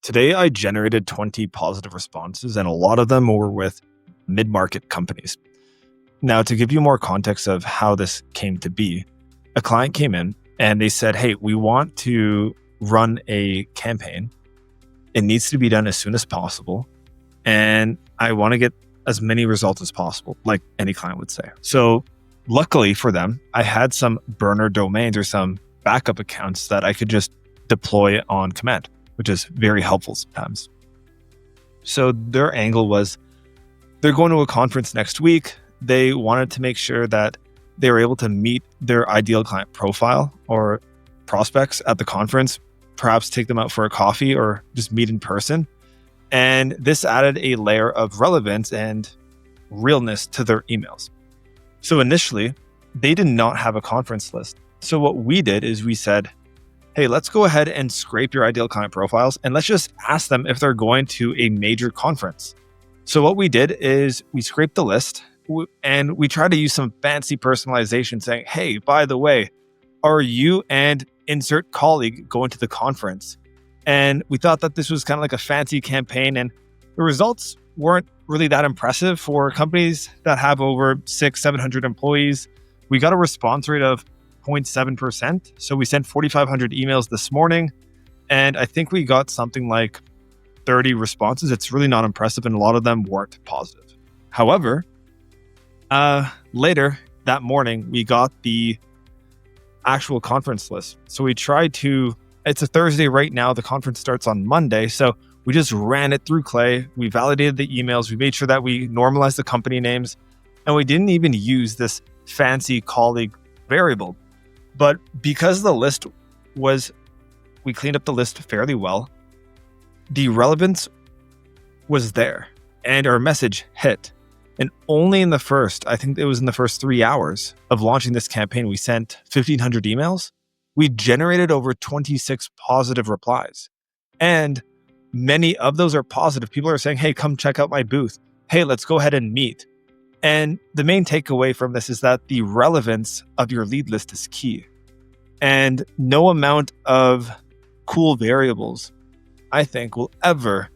Today, I generated 20 positive responses, and a lot of them were with mid-market companies. Now, to give you more context of how this came to be, a client came in and they said, hey, we want to run a campaign. It needs to be done as soon as possible. And I want to get as many results as possible, like any client would say. So luckily for them, I had some burner domains or some backup accounts that I could just deploy on command, which is very helpful sometimes. So their angle was they're going to a conference next week. They wanted to make sure that they were able to meet their ideal client profile or prospects at the conference, perhaps take them out for a coffee or just meet in person. And this added a layer of relevance and realness to their emails. So initially, they did not have a conference list. So what we did is we said, hey, let's go ahead and scrape your ideal client profiles and let's just ask them if they're going to a major conference. So what we did is we scraped the list and we tried to use some fancy personalization saying, hey, by the way, are you and insert colleague going to the conference? And we thought that this was kind of like a fancy campaign, and the results weren't really that impressive for companies that have over 600-700 employees. We got a response rate of 0.7%. So we sent 4,500 emails this morning, and I think we got something like 30 responses. It's really not impressive, and a lot of them weren't positive. However, later that morning, we got the actual conference list. So we tried to, it's a Thursday right now, the conference starts on Monday. So we just ran it through Clay. We validated the emails. We made sure that we normalized the company names, and we didn't even use this fancy colleague variable. But because the list was, we cleaned up the list fairly well, the relevance was there and our message hit. And only in the first, I think it was in the first 3 hours of launching this campaign, we sent 1,500 emails. We generated over 26 positive replies. And many of those are positive. People are saying, hey, come check out my booth. Hey, let's go ahead and meet. And the main takeaway from this is that the relevance of your lead list is key. And no amount of cool variables, I think, will ever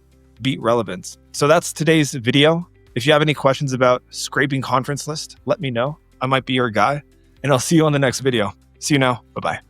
beat relevance. So that's today's video. If you have any questions about scraping conference list, let me know. I might be your guy, and I'll see you on the next video. See you now. Bye-bye.